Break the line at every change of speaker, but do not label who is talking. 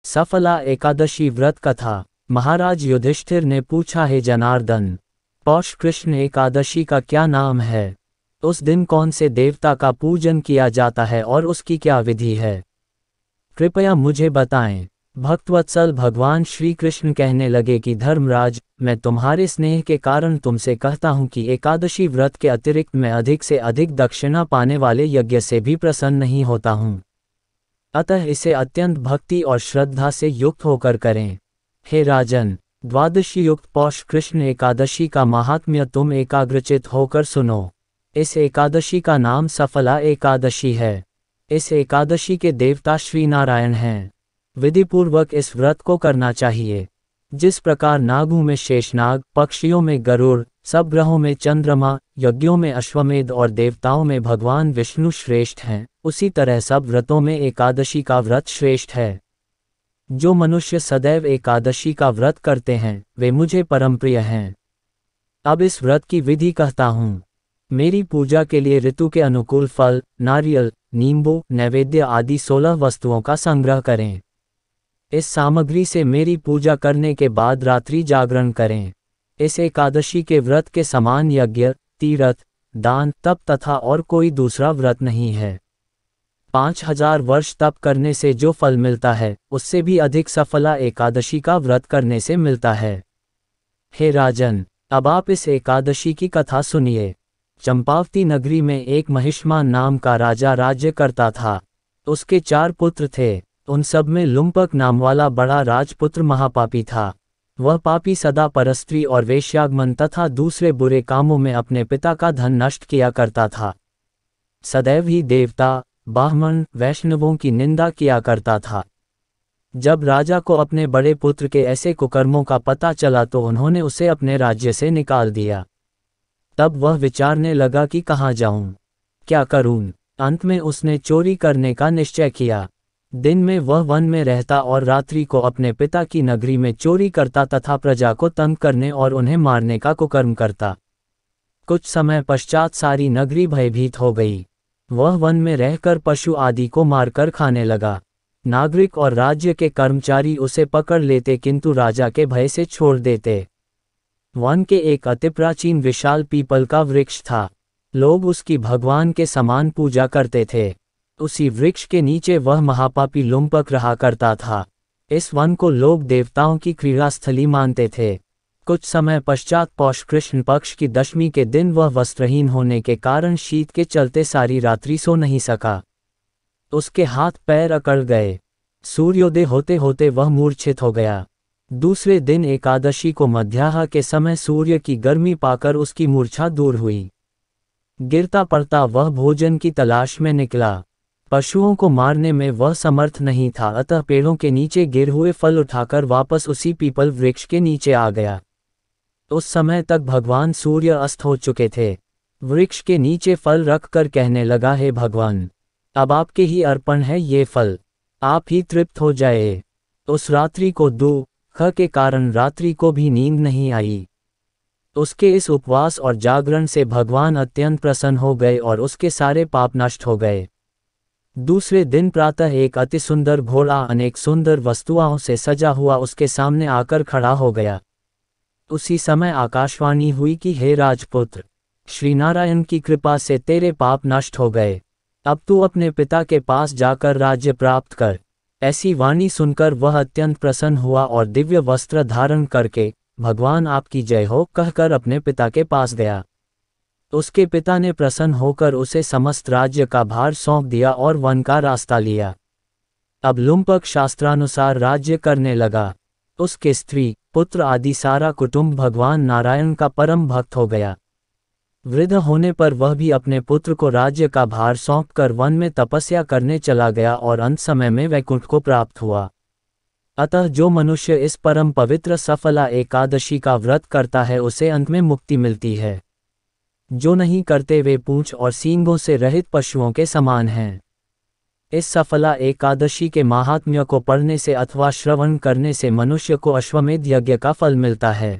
सफला एकादशी व्रत कथा। महाराज युधिष्ठिर ने पूछा, हे जनार्दन, पौष कृष्ण एकादशी का क्या नाम है? उस दिन कौन से देवता का पूजन किया जाता है और उसकी क्या विधि है? कृपया मुझे बताएं। भक्तवत्सल भगवान श्री कृष्ण कहने लगे कि धर्मराज, मैं तुम्हारे स्नेह के कारण तुमसे कहता हूँ कि एकादशी व्रत के अतिरिक्त मैं अधिक से अधिक दक्षिणा पाने वाले यज्ञ से भी प्रसन्न नहीं होता हूँ। अतः इसे अत्यंत भक्ति और श्रद्धा से युक्त होकर करें। हे राजन, द्वादशी युक्त पौष कृष्ण एकादशी का महात्म्य तुम एकाग्रचित होकर सुनो। इस एकादशी का नाम सफला एकादशी है। इस एकादशी के देवता श्री नारायण हैं। विधिपूर्वक इस व्रत को करना चाहिए। जिस प्रकार नागों में शेषनाग, पक्षियों में गरुड़, सब ग्रहों में चंद्रमा, यज्ञों में अश्वमेध और देवताओं में भगवान विष्णु श्रेष्ठ हैं, उसी तरह सब व्रतों में एकादशी का व्रत श्रेष्ठ है। जो मनुष्य सदैव एकादशी का व्रत करते हैं वे मुझे परम प्रिय हैं। अब इस व्रत की विधि कहता हूँ। मेरी पूजा के लिए ऋतु के अनुकूल फल, नारियल, नींबू, नैवेद्य आदि 16 वस्तुओं का संग्रह करें। इस सामग्री से मेरी पूजा करने के बाद रात्रि जागरण करें। इस एकादशी के व्रत के समान यज्ञ, तीर्थ, दान, तप तथा और कोई दूसरा व्रत नहीं है। 5000 वर्ष तप करने से जो फल मिलता है उससे भी अधिक सफला एकादशी का व्रत करने से मिलता है। हे राजन, अब आप इस एकादशी की कथा सुनिए। चंपावती नगरी में एक महिष्मान नाम का राजा राज्य करता था। उसके 4 पुत्र थे। उन सब में लुम्पक नाम वाला बड़ा राजपुत्र महापापी था। वह पापी सदा परस्त्री और वेश्यागमन तथा दूसरे बुरे कामों में अपने पिता का धन नष्ट किया करता था। सदैव ही देवता, ब्राह्मण, वैष्णवों की निंदा किया करता था। जब राजा को अपने बड़े पुत्र के ऐसे कुकर्मों का पता चला तो उन्होंने उसे अपने राज्य से निकाल दिया। तब वह विचारने लगा कि कहाँ जाऊं, क्या करूं। अंत में उसने चोरी करने का निश्चय किया। दिन में वह वन में रहता और रात्रि को अपने पिता की नगरी में चोरी करता तथा प्रजा को तंग करने और उन्हें मारने का कुकर्म करता। कुछ समय पश्चात सारी नगरी भयभीत हो गई। वह वन में रहकर पशु आदि को मारकर खाने लगा। नागरिक और राज्य के कर्मचारी उसे पकड़ लेते किंतु राजा के भय से छोड़ देते। वन के एक अति प्राचीन विशाल पीपल का वृक्ष था। लोग उसकी भगवान के समान पूजा करते थे। उसी वृक्ष के नीचे वह महापापी लुम्पक रहा करता था। इस वन को लोग देवताओं की क्रीड़ास्थली मानते थे। कुछ समय पश्चात पौष कृष्ण पक्ष की दशमी के दिन वह वस्त्रहीन होने के कारण शीत के चलते सारी रात्रि सो नहीं सका। उसके हाथ पैर अकड़ गए। सूर्योदय होते होते वह मूर्छित हो गया। दूसरे दिन एकादशी को मध्याह्न के समय सूर्य की गर्मी पाकर उसकी मूर्छा दूर हुई। गिरता पड़ता वह भोजन की तलाश में निकला। पशुओं को मारने में वह समर्थ नहीं था, अतः पेड़ों के नीचे गिर हुए फल उठाकर वापस उसी पीपल वृक्ष के नीचे आ गया। उस समय तक भगवान सूर्य अस्त हो चुके थे। वृक्ष के नीचे फल रखकर कहने लगा, हे भगवान, अब आपके ही अर्पण है ये फल, आप ही तृप्त हो जाए। उस रात्रि को दुख के कारण रात्रि को भी नींद नहीं आई। उसके इस उपवास और जागरण से भगवान अत्यंत प्रसन्न हो गए और उसके सारे पाप नष्ट हो गए। दूसरे दिन प्रातः एक अति सुंदर घोड़ा अनेक सुंदर वस्तुओं से सजा हुआ उसके सामने आकर खड़ा हो गया। उसी समय आकाशवाणी हुई कि हे राजपुत्र, श्रीनारायण की कृपा से तेरे पाप नष्ट हो गए। अब तू अपने पिता के पास जाकर राज्य प्राप्त कर। ऐसी वाणी सुनकर वह अत्यंत प्रसन्न हुआ और दिव्य वस्त्र धारण करके भगवान आपकी जय हो कहकर अपने पिता के पास गया। उसके पिता ने प्रसन्न होकर उसे समस्त राज्य का भार सौंप दिया और वन का रास्ता लिया। अब लुम्पक शास्त्रानुसार राज्य करने लगा। उसके स्त्री, पुत्र आदि सारा कुटुंब भगवान नारायण का परम भक्त हो गया। वृद्ध होने पर वह भी अपने पुत्र को राज्य का भार सौंपकर वन में तपस्या करने चला गया और अंत समय में वैकुंठ को प्राप्त हुआ। अतः जो मनुष्य इस परम पवित्र सफला एकादशी का व्रत करता है उसे अंत में मुक्ति मिलती है। जो नहीं करते वे पूंछ और सींगों से रहित पशुओं के समान हैं। इस सफला एकादशी के महात्म्य को पढ़ने से अथवा श्रवण करने से मनुष्य को अश्वमेध यज्ञ का फल मिलता है।